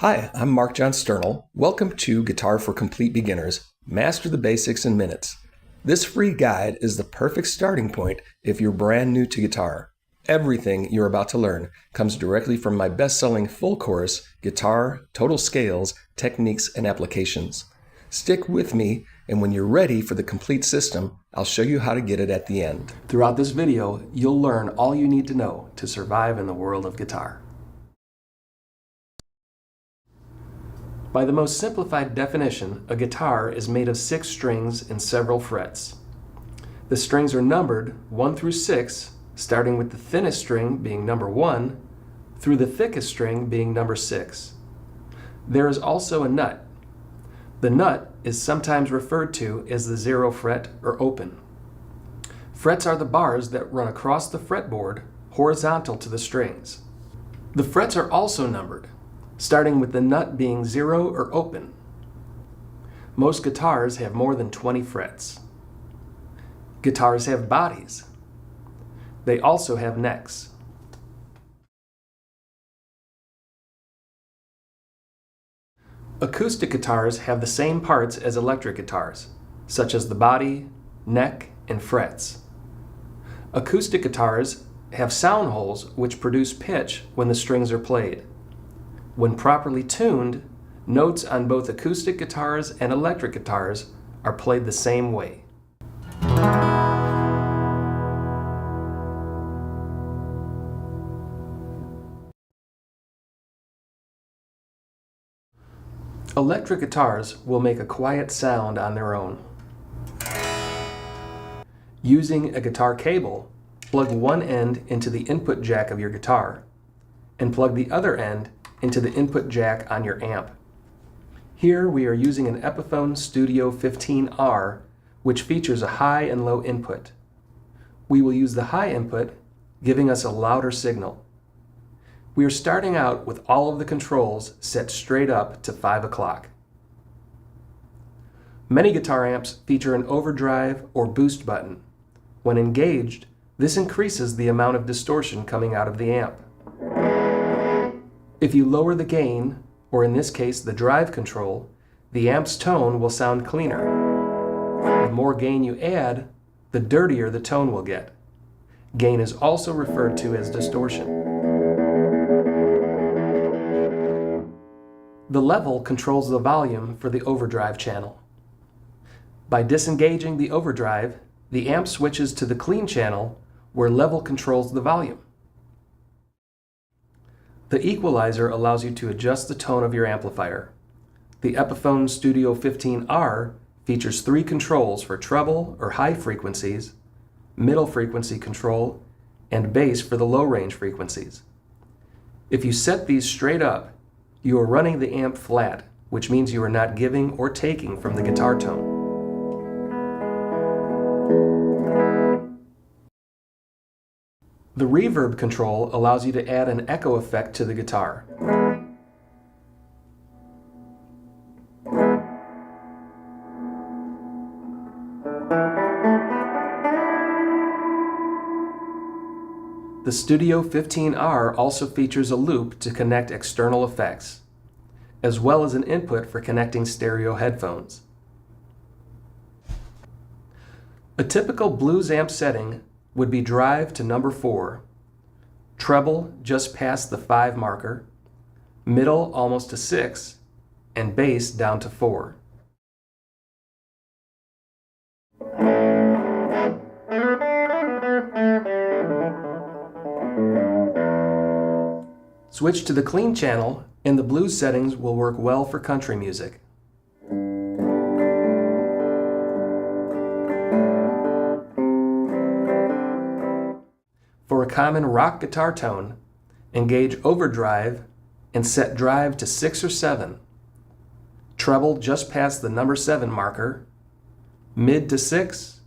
Hi, I'm Mark John Sternal. Welcome to Guitar for Complete Beginners. Master the basics in minutes. This free guide is the perfect starting point if you're brand new to guitar. Everything you're about to learn comes directly from my best-selling full course, Guitar, Total Scales, Techniques, and Applications. Stick with me, and when you're ready for the complete system, I'll show you how to get it at the end. Throughout this video, you'll learn all you need to know to survive in the world of guitar. By the most simplified definition, a guitar is made of 6 strings and several frets. The strings are numbered 1 through 6, starting with the thinnest string being number 1, through the thickest string being number 6. There is also a nut. The nut is sometimes referred to as the 0 fret or open. Frets are the bars that run across the fretboard horizontal to the strings. The frets are also numbered, starting with the nut being 0 or open. Most guitars have more than 20 frets. Guitars have bodies. They also have necks. Acoustic guitars have the same parts as electric guitars, such as the body, neck, and frets. Acoustic guitars have sound holes which produce pitch when the strings are played. When properly tuned, notes on both acoustic guitars and electric guitars are played the same way. Electric guitars will make a quiet sound on their own. Using a guitar cable, plug one end into the input jack of your guitar and plug the other end into the input jack on your amp. Here we are using an Epiphone Studio 15R, which features a high and low input. We will use the high input, giving us a louder signal. We are starting out with all of the controls set straight up to 5 o'clock. Many guitar amps feature an overdrive or boost button. When engaged, this increases the amount of distortion coming out of the amp. If you lower the gain, or in this case the drive control, the amp's tone will sound cleaner. The more gain you add, the dirtier the tone will get. Gain is also referred to as distortion. The level controls the volume for the overdrive channel. By disengaging the overdrive, the amp switches to the clean channel where level controls the volume. The equalizer allows you to adjust the tone of your amplifier. The Epiphone Studio 15R features 3 controls for treble or high frequencies, middle frequency control, and bass for the low range frequencies. If you set these straight up, you are running the amp flat, which means you are not giving or taking from the guitar tone. The reverb control allows you to add an echo effect to the guitar. The Studio 15R also features a loop to connect external effects, as well as an input for connecting stereo headphones. A typical blues amp setting would be drive to number 4, treble just past the 5 marker, middle almost to 6, and bass down to 4. Switch to the clean channel and the blues settings will work well for country music. For a common rock guitar tone, engage overdrive and set drive to 6 or 7, treble just past the number 7 marker, mid to 6,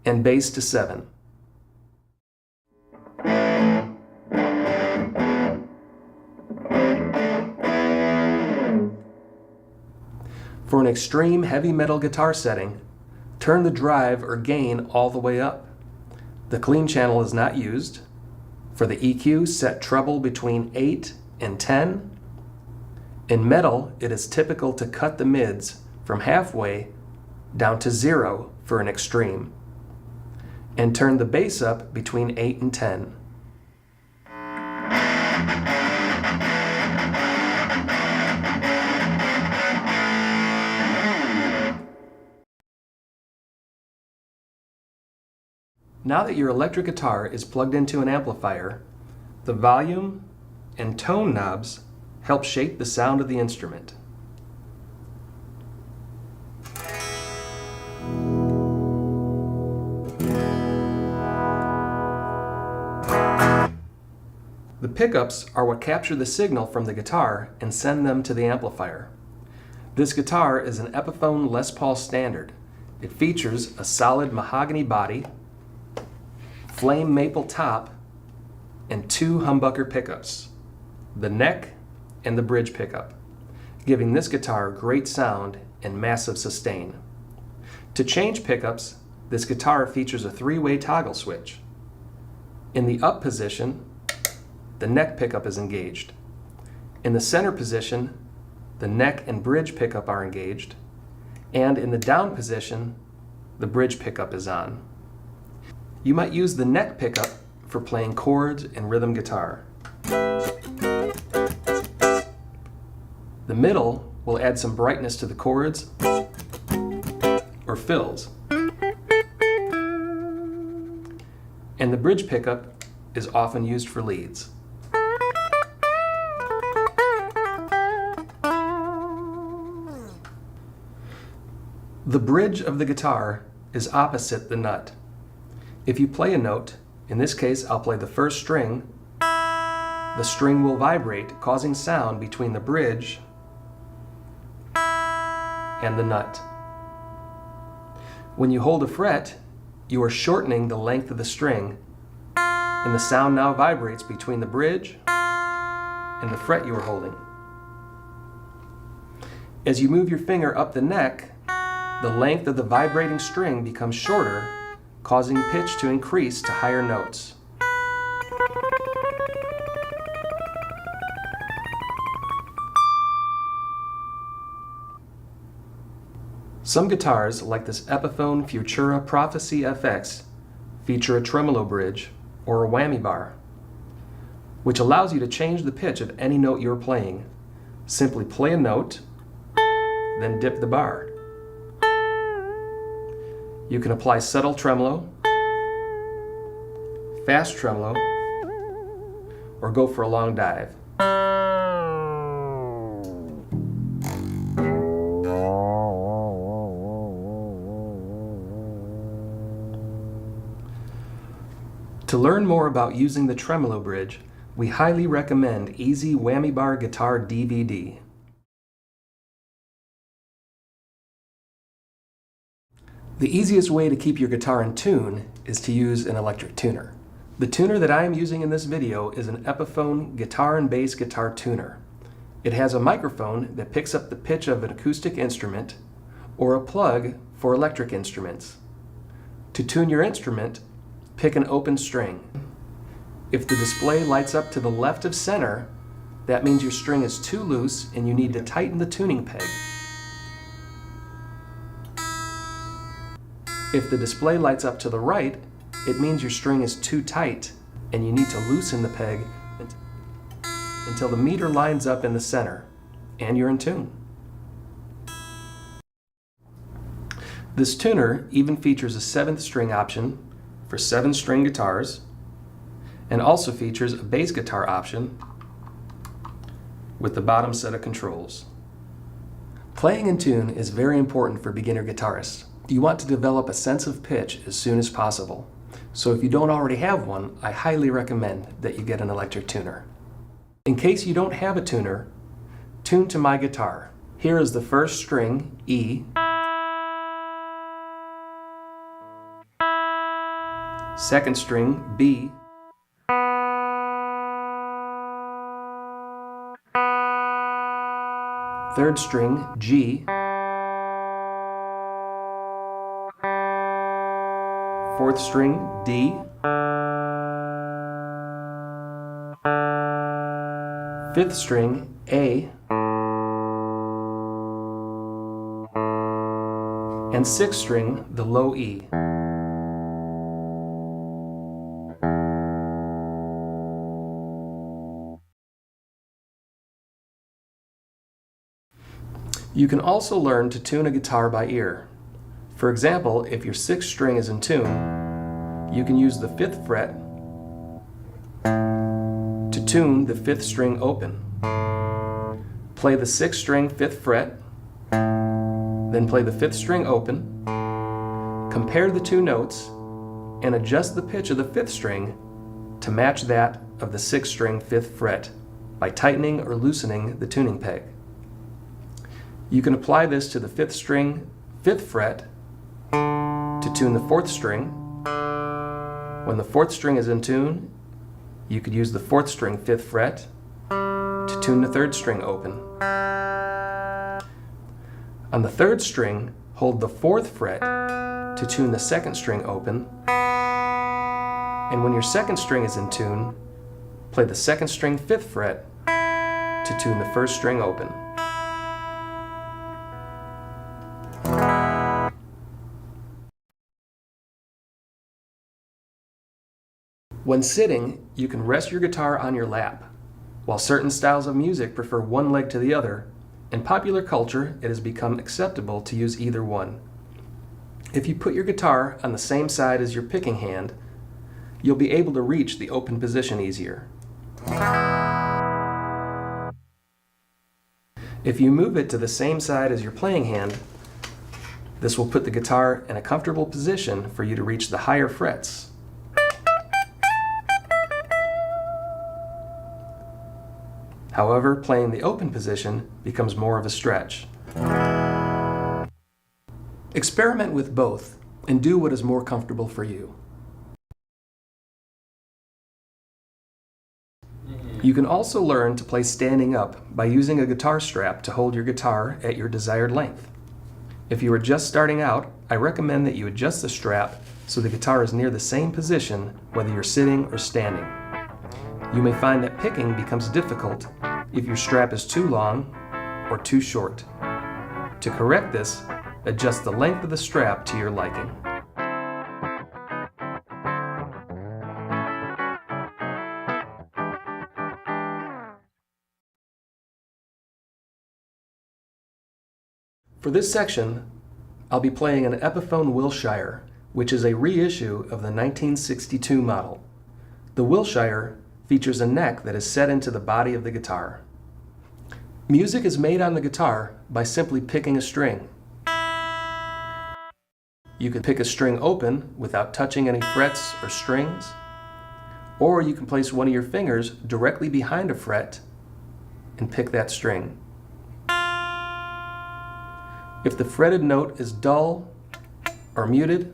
and bass to 7. For an extreme heavy metal guitar setting, turn the drive or gain all the way up. The clean channel is not used. For the EQ, set treble between 8 and 10, In metal, it is typical to cut the mids from halfway down to 0 for an extreme, and turn the bass up between 8 and 10. Now that your electric guitar is plugged into an amplifier, the volume and tone knobs help shape the sound of the instrument. The pickups are what capture the signal from the guitar and send them to the amplifier. This guitar is an Epiphone Les Paul standard. It features a solid mahogany body, flame maple top, and 2 humbucker pickups, the neck and the bridge pickup, giving this guitar great sound and massive sustain. To change pickups, this guitar features a 3-way toggle switch. In the up position, the neck pickup is engaged. In the center position, the neck and bridge pickup are engaged, and in the down position, the bridge pickup is on. You might use the neck pickup for playing chords and rhythm guitar. The middle will add some brightness to the chords or fills. And the bridge pickup is often used for leads. The bridge of the guitar is opposite the nut. If you play a note, in this case I'll play the first string, the string will vibrate, causing sound between the bridge and the nut. When you hold a fret, you are shortening the length of the string, and the sound now vibrates between the bridge and the fret you are holding. As you move your finger up the neck, the length of the vibrating string becomes shorter, causing pitch to increase to higher notes. Some guitars, like this Epiphone Futura Prophecy FX, feature a tremolo bridge or a whammy bar, which allows you to change the pitch of any note you're playing. Simply play a note, then dip the bar. You can apply subtle tremolo, fast tremolo, or go for a long dive. To learn more about using the tremolo bridge, we highly recommend Easy Whammy Bar Guitar DVD. The easiest way to keep your guitar in tune is to use an electric tuner. The tuner that I am using in this video is an Epiphone guitar and bass guitar tuner. It has a microphone that picks up the pitch of an acoustic instrument or a plug for electric instruments. To tune your instrument, pick an open string. If the display lights up to the left of center, that means your string is too loose and you need to tighten the tuning peg. If the display lights up to the right, it means your string is too tight and you need to loosen the peg until the meter lines up in the center and you're in tune. This tuner even features a 7th string option for 7-string guitars and also features a bass guitar option with the bottom set of controls. Playing in tune is very important for beginner guitarists. You want to develop a sense of pitch as soon as possible. So if you don't already have one, I highly recommend that you get an electric tuner. In case you don't have a tuner, tune to my guitar. Here is the first string, E, second string, B, third string, G, fourth string, D, fifth string, A, and sixth string the low E. You can also learn to tune a guitar by ear. For example, if your sixth string is in tune, you can use the 5th fret to tune the 5th string open. Play the 6th string 5th fret, then play the 5th string open, compare the two notes, and adjust the pitch of the 5th string to match that of the 6th string 5th fret by tightening or loosening the tuning peg. You can apply this to the 5th string 5th fret to tune the 4th string. When the 4th string is in tune, you could use the 4th string 5th fret to tune the 3rd string open. On the 3rd string, hold the 4th fret to tune the 2nd string open. And when your 2nd string is in tune, play the 2nd string 5th fret to tune the 1st string open. When sitting, you can rest your guitar on your lap. While certain styles of music prefer one leg to the other, in popular culture it has become acceptable to use either one. If you put your guitar on the same side as your picking hand, you'll be able to reach the open position easier. If you move it to the same side as your playing hand, this will put the guitar in a comfortable position for you to reach the higher frets. However, playing the open position becomes more of a stretch. Experiment with both and do what is more comfortable for you. You can also learn to play standing up by using a guitar strap to hold your guitar at your desired length. If you are just starting out, I recommend that you adjust the strap so the guitar is near the same position whether you're sitting or standing. You may find that picking becomes difficult if your strap is too long or too short. To correct this, adjust the length of the strap to your liking. For this section, I'll be playing an Epiphone Wilshire, which is a reissue of the 1962 model. The Wilshire features a neck that is set into the body of the guitar. Music is made on the guitar by simply picking a string. You can pick a string open without touching any frets or strings, or you can place one of your fingers directly behind a fret and pick that string. If the fretted note is dull or muted,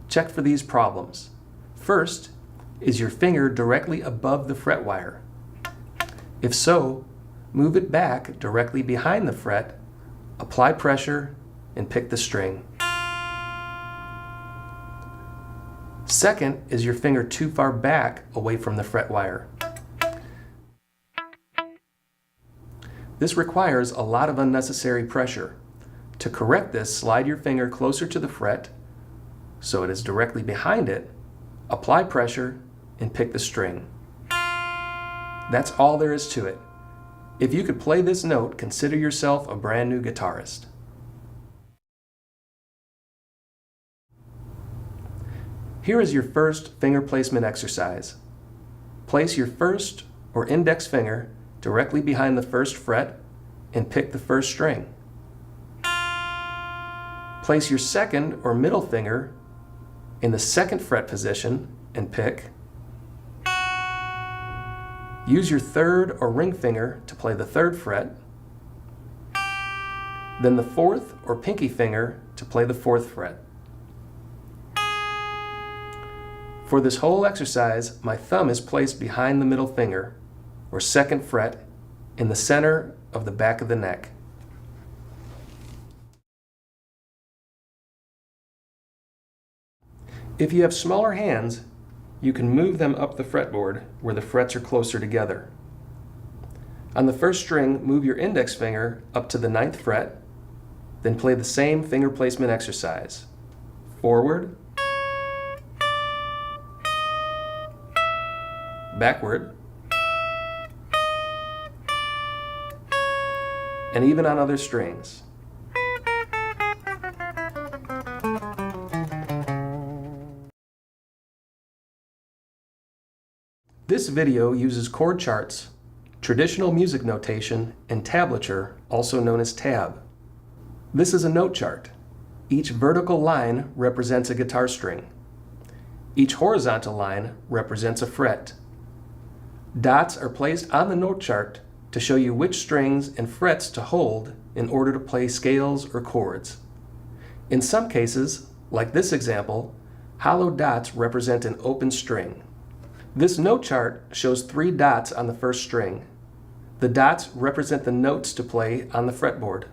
check for these problems. First, is your finger directly above the fret wire? If so, move it back directly behind the fret, apply pressure, and pick the string. Second, is your finger too far back away from the fret wire? This requires a lot of unnecessary pressure. To correct this, slide your finger closer to the fret so it is directly behind it, apply pressure, and pick the string. That's all there is to it. If you could play this note, consider yourself a brand new guitarist. Here is your first finger placement exercise. Place your first or index finger directly behind the first fret and pick the first string. Place your second or middle finger in the second fret position and pick. Use your third or ring finger to play the third fret, then the fourth or pinky finger to play the fourth fret. For this whole exercise, my thumb is placed behind the middle finger, or second fret, in the center of the back of the neck. If you have smaller hands, you can move them up the fretboard where the frets are closer together. On the first string, move your index finger up to the 9th fret, Then play the same finger placement exercise. Forward, backward, and even on other strings. This video uses chord charts, traditional music notation, and tablature, also known as tab. This is a note chart. Each vertical line represents a guitar string. Each horizontal line represents a fret. Dots are placed on the note chart to show you which strings and frets to hold in order to play scales or chords. In some cases, like this example, hollow dots represent an open string. This note chart shows 3 dots on the first string. The dots represent the notes to play on the fretboard.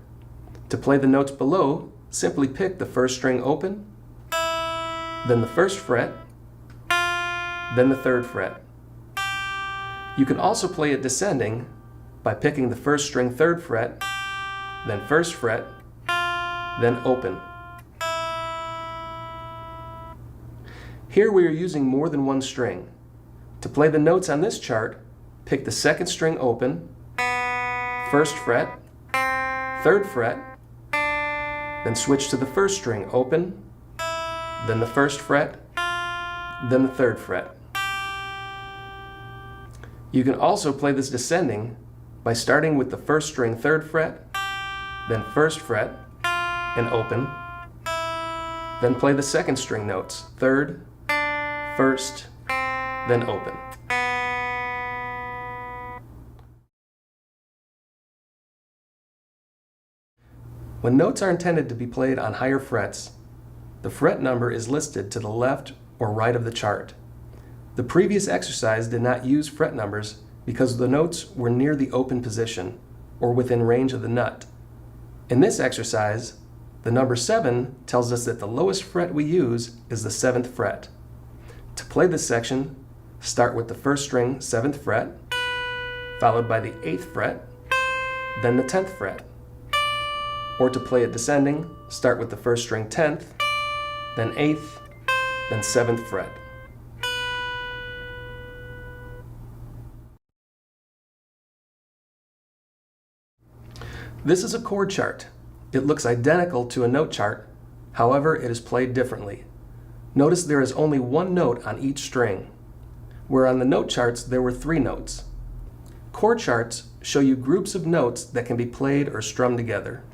To play the notes below, simply pick the first string open, then the first fret, then the third fret. You can also play it descending by picking the first string third fret, then first fret, then open. Here we are using more than one string. To play the notes on this chart, pick the second string open, first fret, third fret, then switch to the first string open, then the first fret, then the third fret. You can also play this descending by starting with the first string third fret, then first fret, and open, then play the second string notes, third, first, then open. When notes are intended to be played on higher frets, the fret number is listed to the left or right of the chart. The previous exercise did not use fret numbers because the notes were near the open position or within range of the nut. In this exercise, the number 7 tells us that the lowest fret we use is the 7th fret. To play this section, start with the first string 7th fret, followed by the 8th fret, then the 10th fret. Or to play it descending, start with the first string 10th, then 8th, then 7th fret. This is a chord chart. It looks identical to a note chart, however it is played differently. Notice there is only one note on each string, where on the note charts there were 3 notes. Chord charts show you groups of notes that can be played or strummed together.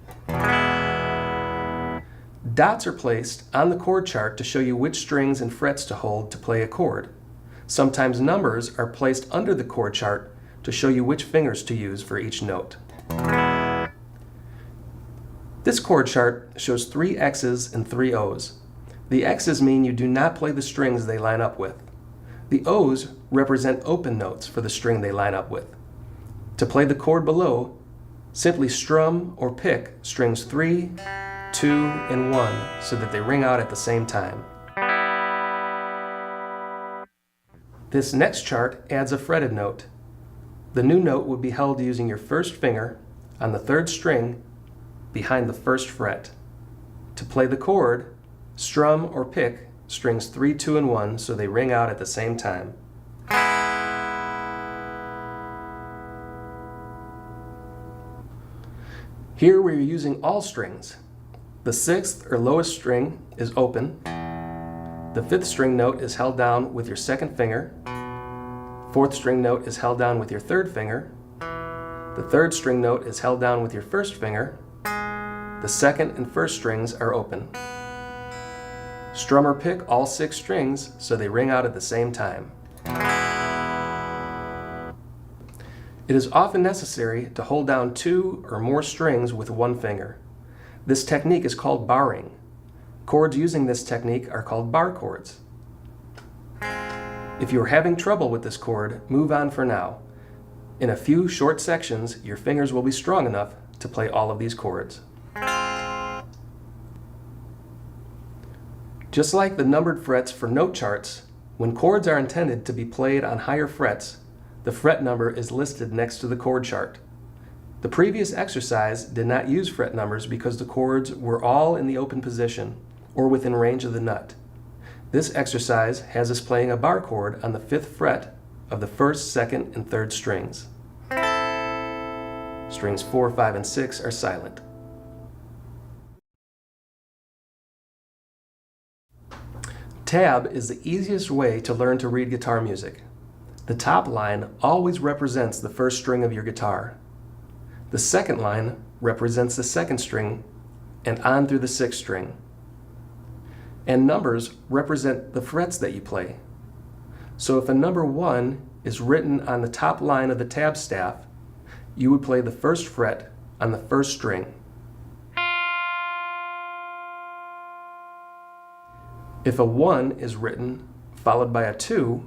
Dots are placed on the chord chart to show you which strings and frets to hold to play a chord. Sometimes numbers are placed under the chord chart to show you which fingers to use for each note. This chord chart shows 3 X's and 3 O's. The X's mean you do not play the strings they line up with. The O's represent open notes for the string they line up with. To play the chord below, simply strum or pick strings 3, 2, and 1 so that they ring out at the same time. This next chart adds a fretted note. The new note would be held using your first finger on the 3rd string behind the 1st fret. To play the chord, strum or pick strings 3, 2, and 1 so they ring out at the same time. Here we are using all strings. The 6th or lowest string is open. The 5th string note is held down with your 2nd finger. 4th string note is held down with your 3rd finger. The 3rd string note is held down with your 1st finger. The 2nd and 1st strings are open. Strum or pick all 6 strings so they ring out at the same time. It is often necessary to hold down 2 or more strings with 1 finger. This technique is called barring. Chords using this technique are called bar chords. If you are having trouble with this chord, move on for now. In a few short sections, your fingers will be strong enough to play all of these chords. Just like the numbered frets for note charts, when chords are intended to be played on higher frets, the fret number is listed next to the chord chart. The previous exercise did not use fret numbers because the chords were all in the open position or within range of the nut. This exercise has us playing a bar chord on the 5th fret of the 1st, 2nd, and 3rd strings. Strings 4, 5, and 6 are silent. Tab is the easiest way to learn to read guitar music. The top line always represents the 1st string of your guitar. The 2nd line represents the 2nd string and on through the 6th string. And numbers represent the frets that you play. So if a number 1 is written on the top line of the tab staff, you would play the 1st fret on the 1st string. If a 1 is written followed by a 2,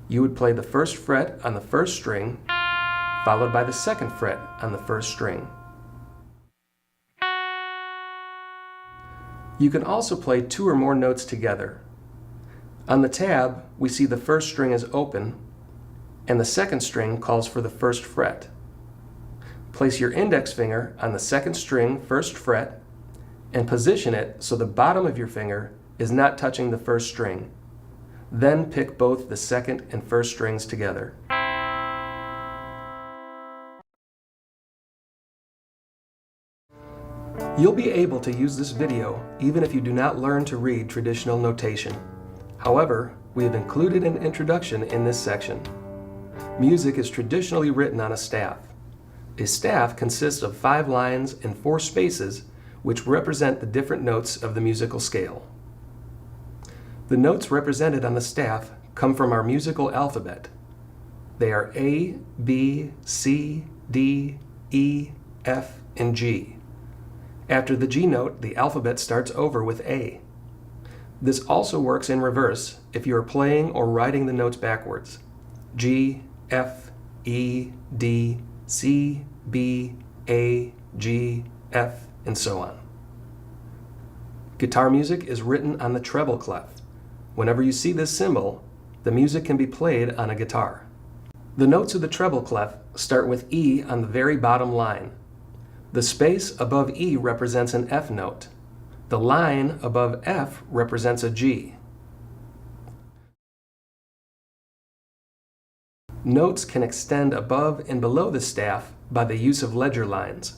you would play the 1st fret on the 1st string, followed by the 2nd fret on the 1st string. You can also play 2 or more notes together. On the tab, we see the 1st string is open, and the 2nd string calls for the 1st fret. Place your index finger on the 2nd string 1st fret, and position it so the bottom of your finger is not touching the 1st string. Then pick both the 2nd and 1st strings together. You'll be able to use this video even if you do not learn to read traditional notation. However, we have included an introduction in this section. Music is traditionally written on a staff. A staff consists of 5 lines and 4 spaces which represent the different notes of the musical scale. The notes represented on the staff come from our musical alphabet. They are A, B, C, D, E, F, and G. After the G note, the alphabet starts over with A. This also works in reverse if you are playing or writing the notes backwards. G, F, E, D, C, B, A, G, F, and so on. Guitar music is written on the treble clef. Whenever you see this symbol, the music can be played on a guitar. The notes of the treble clef start with E on the very bottom line. The space above E represents an F note. The line above F represents a G. Notes can extend above and below the staff by the use of ledger lines.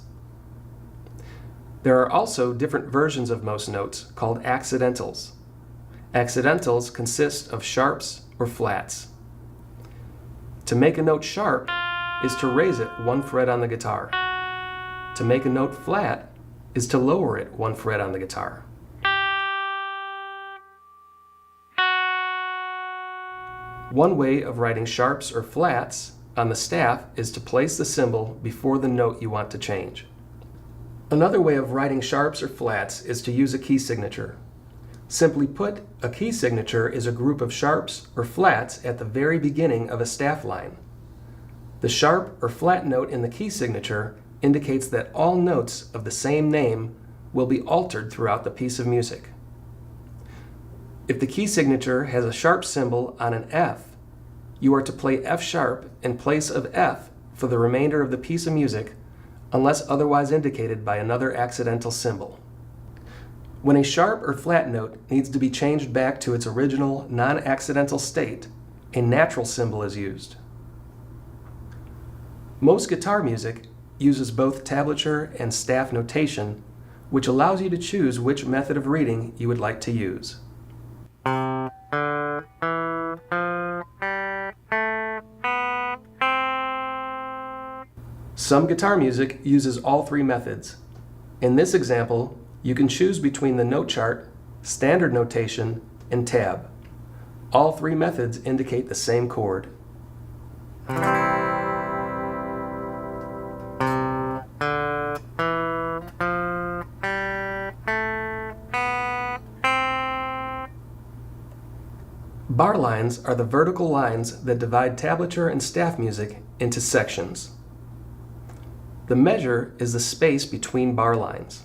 There are also different versions of most notes called accidentals. Accidentals consist of sharps or flats. To make a note sharp is to raise it 1 fret on the guitar. To make a note flat is to lower it 1 fret on the guitar. One way of writing sharps or flats on the staff is to place the symbol before the note you want to change. Another way of writing sharps or flats is to use a key signature. Simply put, a key signature is a group of sharps or flats at the very beginning of a staff line. The sharp or flat note in the key signature indicates that all notes of the same name will be altered throughout the piece of music. If the key signature has a sharp symbol on an F, you are to play F sharp in place of F for the remainder of the piece of music unless otherwise indicated by another accidental symbol. When a sharp or flat note needs to be changed back to its original non-accidental state, a natural symbol is used. Most guitar music uses both tablature and staff notation, which allows you to choose which method of reading you would like to use. Some guitar music uses all 3 methods. In this example, you can choose between the note chart, standard notation, and tab. All 3 methods indicate the same chord. Bar lines are the vertical lines that divide tablature and staff music into sections. The measure is the space between bar lines.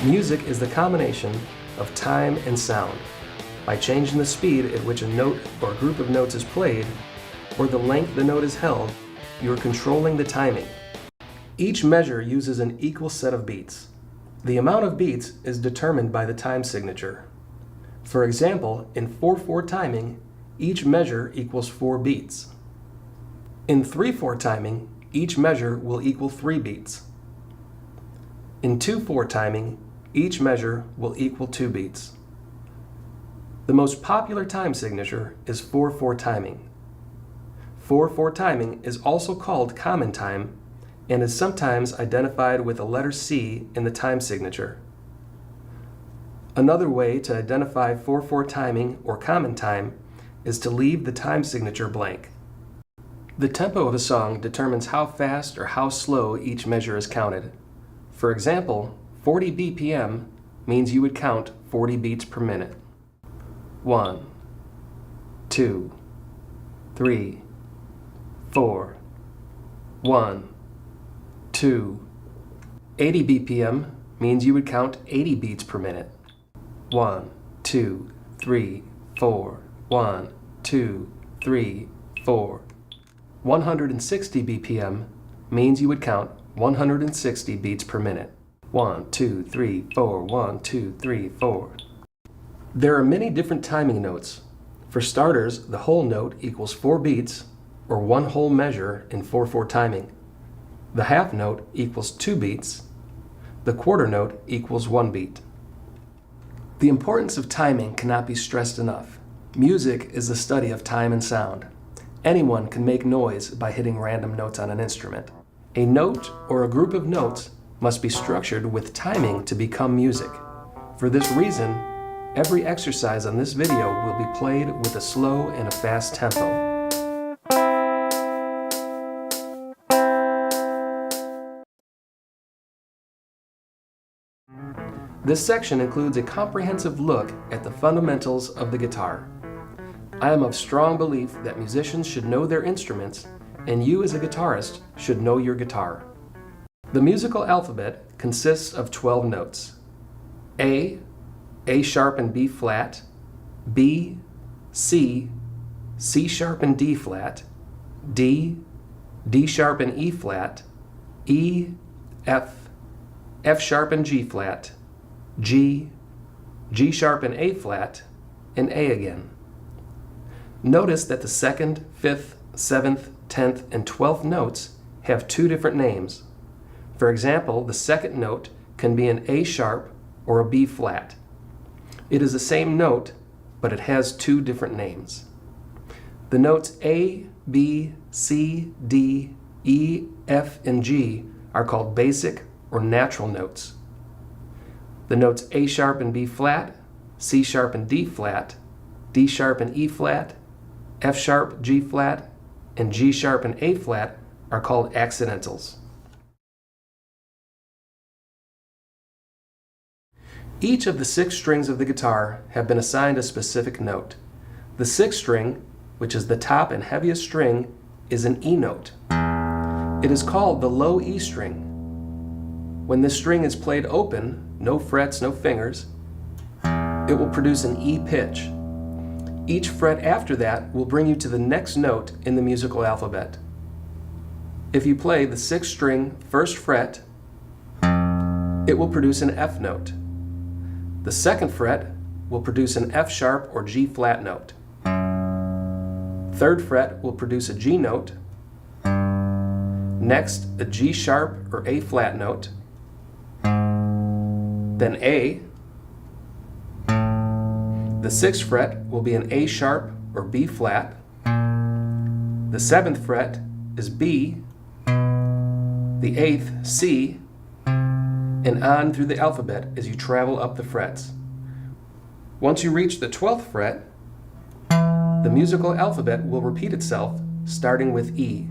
Music is the combination of time and sound. By changing the speed at which a note or group of notes is played, or the length the note is held, you are controlling the timing. Each measure uses an equal set of beats. The amount of beats is determined by the time signature. For example, in 4/4 timing, each measure equals 4 beats. In 3/4 timing, each measure will equal 3 beats. In 2/4 timing, each measure will equal 2 beats. The most popular time signature is 4/4 timing. 4/4 timing is also called common time and is sometimes identified with a letter C in the time signature. Another way to identify 4/4 timing or common time is to leave the time signature blank. The tempo of a song determines how fast or how slow each measure is counted. For example, 40 BPM means you would count 40 beats per minute. 1, 2, 3, 4, 1, 2. 80 BPM means you would count 80 beats per minute. 1, 2, 3, 4, 1, 2, 3, 4. 160 BPM means you would count 160 beats per minute. 1, 2, 3, 4, 1, 2, 3, 4. There are many different timing notes. For starters, the whole note equals 4 beats, or one whole measure in 4/4 timing. The half note equals 2 beats. The quarter note equals 1 beat. The importance of timing cannot be stressed enough. Music is the study of time and sound. Anyone can make noise by hitting random notes on an instrument. A note or a group of notes must be structured with timing to become music. For this reason, every exercise on this video will be played with a slow and a fast tempo. This section includes a comprehensive look at the fundamentals of the guitar. I am of strong belief that musicians should know their instruments, and you as a guitarist should know your guitar. The musical alphabet consists of 12 notes. A sharp and B flat, B, C sharp and D flat, D sharp and E flat, E, F sharp and G flat, G sharp and A flat, and A again. Notice that the 2nd, 5th, 7th, 10th, and 12th notes have 2 different names. For example, the 2nd note can be an A sharp or a B flat. It is the same note, but it has 2 different names. The notes A, B, C, D, E, F, and G are called basic or natural notes. The notes A sharp and B flat, C sharp and D flat, D sharp and E flat, F sharp, G flat, and G sharp and A flat are called accidentals. Each of the 6 strings of the guitar have been assigned a specific note. The 6th string, which is the top and heaviest string, is an E note. It is called the low E string. When this string is played open, no frets, no fingers, it will produce an E pitch. Each fret after that will bring you to the next note in the musical alphabet. If you play the 6th string 1st fret, it will produce an F note. The 2nd fret will produce an F sharp or G flat note. 3rd fret will produce a G note. Next, a G sharp or A flat note. Then A. The 6th fret will be an A sharp or B flat. The 7th fret is B. The 8th, C. And on through the alphabet as you travel up the frets. Once you reach the 12th fret, the musical alphabet will repeat itself, starting with E.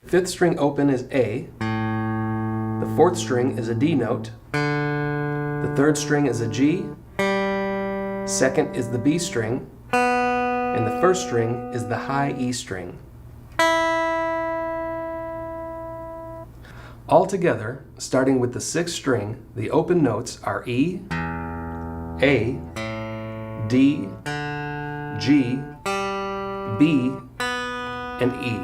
The 5th string open is A. The 4th string is a D note. The 3rd string is a G. 2nd is the B string. And the 1st string is the high E string. Altogether, starting with the 6th string, the open notes are E, A, D, G, B, and E.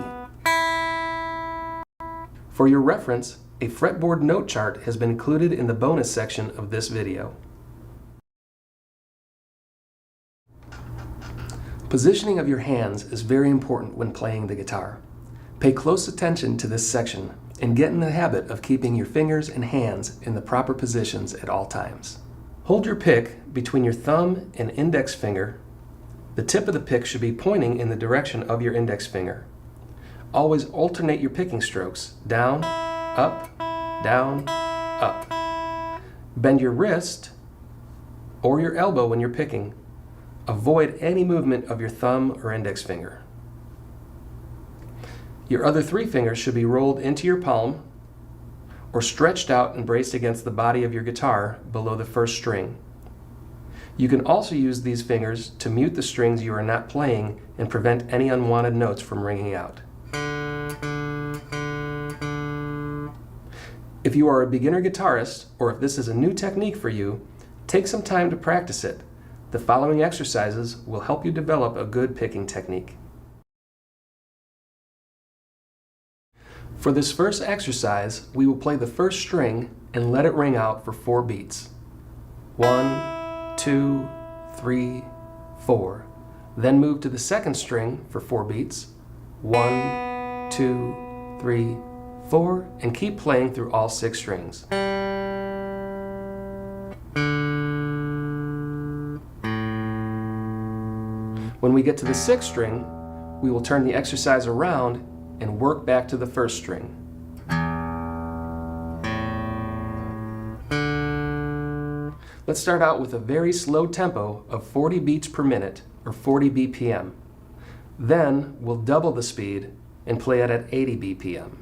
For your reference, a fretboard note chart has been included in the bonus section of this video. Positioning of your hands is very important when playing the guitar. Pay close attention to this section and get in the habit of keeping your fingers and hands in the proper positions at all times. Hold your pick between your thumb and index finger. The tip of the pick should be pointing in the direction of your index finger. Always alternate your picking strokes, down, up, down, up. Bend your wrist or your elbow when you're picking. Avoid any movement of your thumb or index finger. Your other three fingers should be rolled into your palm or stretched out and braced against the body of your guitar below the first string. You can also use these fingers to mute the strings you are not playing and prevent any unwanted notes from ringing out. If you are a beginner guitarist, or if this is a new technique for you, take some time to practice it. The following exercises will help you develop a good picking technique. For this first exercise, we will play the first string and let it ring out for 4 beats. 1, 2, 3, 4. Then move to the second string for 4 beats. 1, 2, 3, 4, and keep playing through all 6 strings. When we get to the 6th string, we will turn the exercise around and work back to the first string. Let's start out with a very slow tempo of 40 beats per minute, or 40 BPM. Then we'll double the speed and play it at 80 BPM.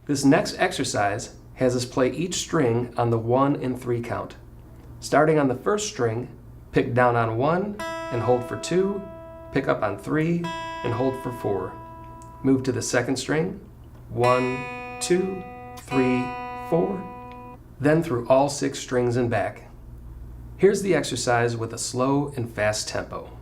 This next exercise has us play each string on the 1 and 3 count. Starting on the first string, pick down on 1 and hold for 2, pick up on 3 and hold for 4. Move to the second string, 1, 2, 3, 4, then through all 6 strings and back. Here's the exercise with a slow and fast tempo.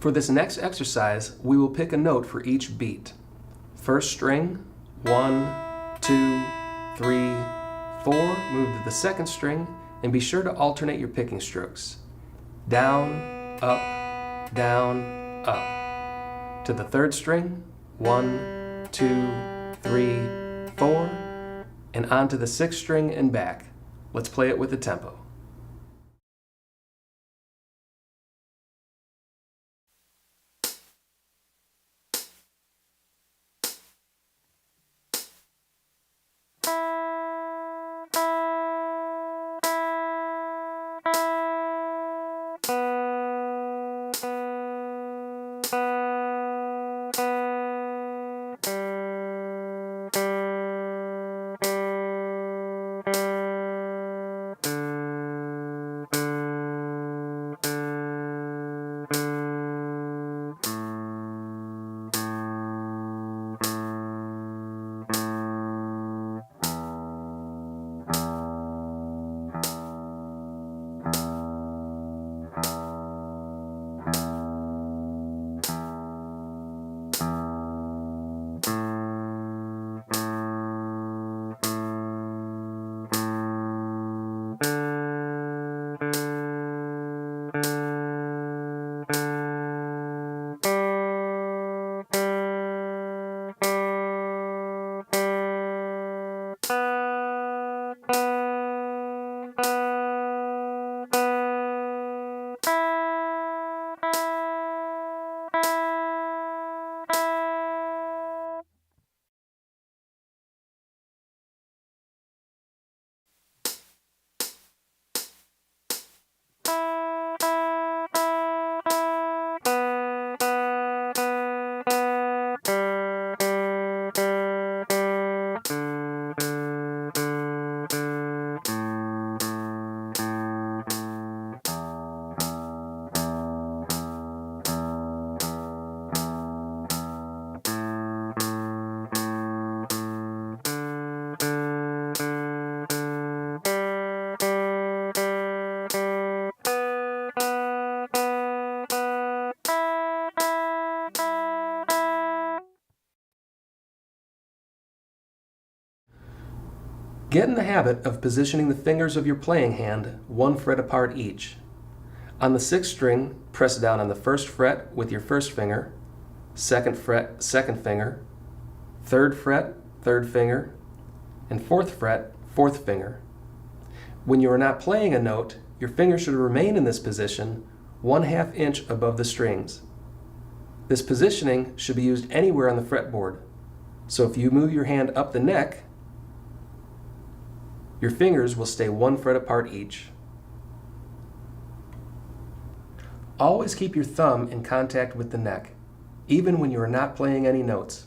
For this next exercise, we will pick a note for each beat. First string, 1, 2, 3, 4. Move to the second string and be sure to alternate your picking strokes. Down, up, down, up. To the third string, 1, 2, 3, 4. And on to the sixth string and back. Let's play it with the tempo. Get in the habit of positioning the fingers of your playing hand 1 fret apart each. On the 6th string, press down on the 1st fret with your 1st finger, 2nd fret, 2nd finger, 3rd fret, 3rd finger, and 4th fret, 4th finger. When you are not playing a note, your finger should remain in this position 1/2 inch above the strings. This positioning should be used anywhere on the fretboard. So if you move your hand up the neck, your fingers will stay 1 fret apart each. Always keep your thumb in contact with the neck, even when you are not playing any notes.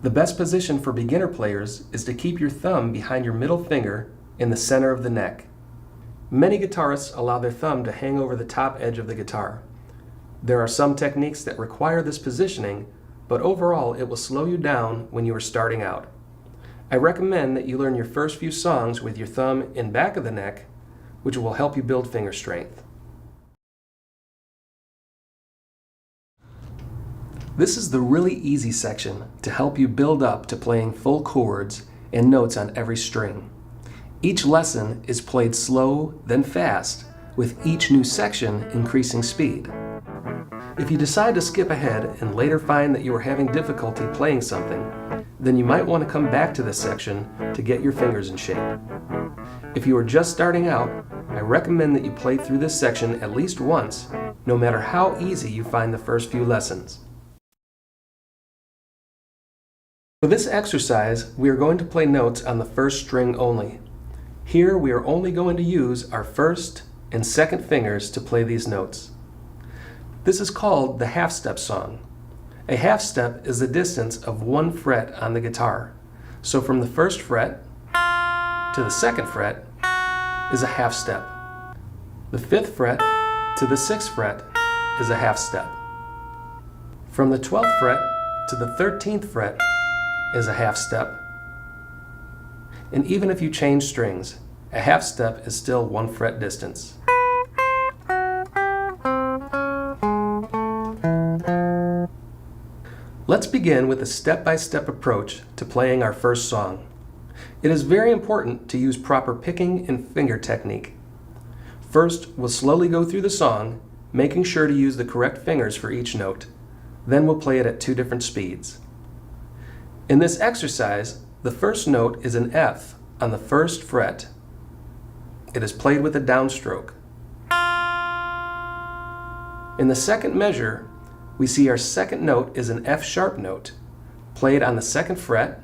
The best position for beginner players is to keep your thumb behind your middle finger in the center of the neck. Many guitarists allow their thumb to hang over the top edge of the guitar. There are some techniques that require this positioning, but overall it will slow you down when you are starting out. I recommend that you learn your first few songs with your thumb in back of the neck, which will help you build finger strength. This is the really easy section to help you build up to playing full chords and notes on every string. Each lesson is played slow, then fast, with each new section increasing speed. If you decide to skip ahead and later find that you are having difficulty playing something, then you might want to come back to this section to get your fingers in shape. If you are just starting out, I recommend that you play through this section at least once, no matter how easy you find the first few lessons. For this exercise, we are going to play notes on the 1st string only. Here we are only going to use our 1st and 2nd fingers to play these notes. This is called the half-step song. A half step is the distance of 1 fret on the guitar. So from the 1st fret to the 2nd fret is a half step. The 5th fret to the 6th fret is a half step. From the 12th fret to the 13th fret is a half step. And even if you change strings, a half step is still 1 fret distance. Let's begin with a step-by-step approach to playing our first song. It is very important to use proper picking and finger technique. First, we'll slowly go through the song, making sure to use the correct fingers for each note. Then we'll play it at 2 different speeds. In this exercise, the first note is an F on the 1st fret. It is played with a downstroke. In the second measure, we see our second note is an F sharp note, played on the 2nd fret,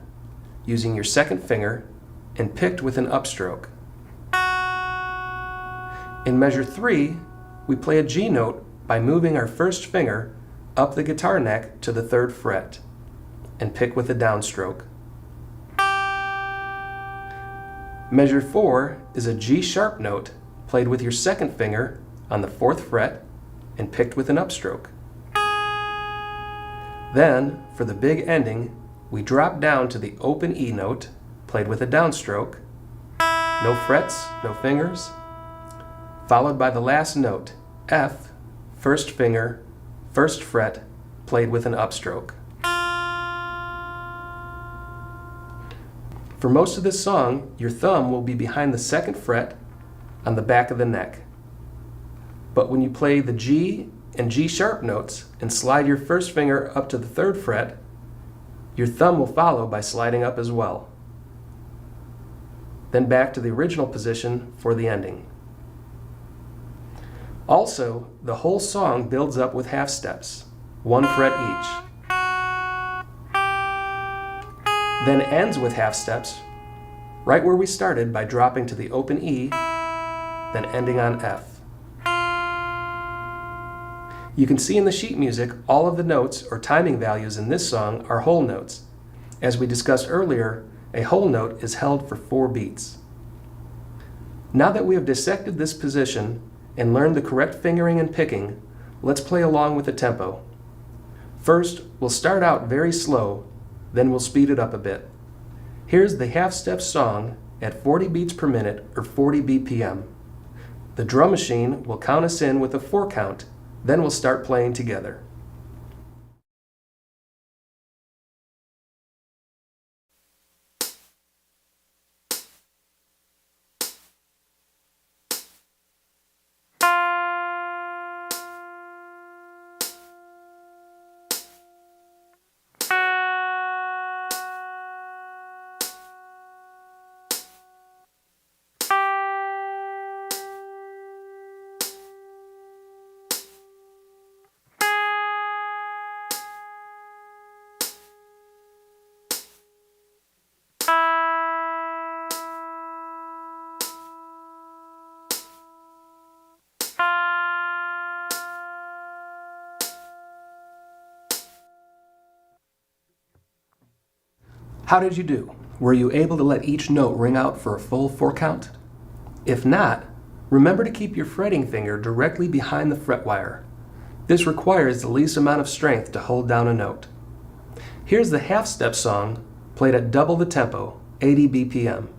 using your 2nd finger, and picked with an upstroke. In measure 3, we play a G note by moving our 1st finger up the guitar neck to the 3rd fret, and pick with a downstroke. Measure 4 is a G sharp note played with your 2nd finger on the 4th fret and picked with an upstroke. Then, for the big ending, we drop down to the open E note played with a downstroke, no frets, no fingers, followed by the last note, F, 1st finger, 1st fret, played with an upstroke. For most of this song, your thumb will be behind the 2nd fret on the back of the neck. But when you play the G and G sharp notes and slide your 1st finger up to the 3rd fret, your thumb will follow by sliding up as well. Then back to the original position for the ending. Also, the whole song builds up with half steps, 1 fret each. Then ends with half steps, right where we started by dropping to the open E, then ending on F. You can see in the sheet music all of the notes or timing values in this song are whole notes. As we discussed earlier, a whole note is held for 4 beats. Now that we have dissected this position and learned the correct fingering and picking, let's play along with the tempo. First, we'll start out very slow, then we'll speed it up a bit. Here's the half-step song at 40 beats per minute or 40 BPM. The drum machine will count us in with a 4 count, then we'll start playing together. How did you do? Were you able to let each note ring out for a full 4 count? If not, remember to keep your fretting finger directly behind the fret wire. This requires the least amount of strength to hold down a note. Here's the half-step song played at double the tempo, 80 BPM.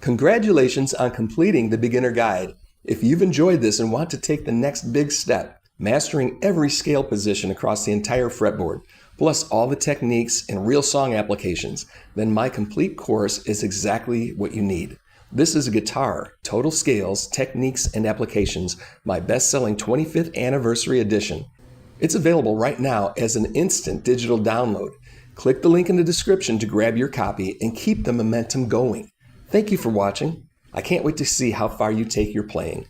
Congratulations on completing the beginner guide. If you've enjoyed this and want to take the next big step, mastering every scale position across the entire fretboard, plus all the techniques and real song applications, then my complete course is exactly what you need. This is a guitar, total scales, techniques, and applications, my best-selling 25th anniversary edition. It's available right now as an instant digital download. Click the link in the description to grab your copy and keep the momentum going. Thank you for watching. I can't wait to see how far you take your playing.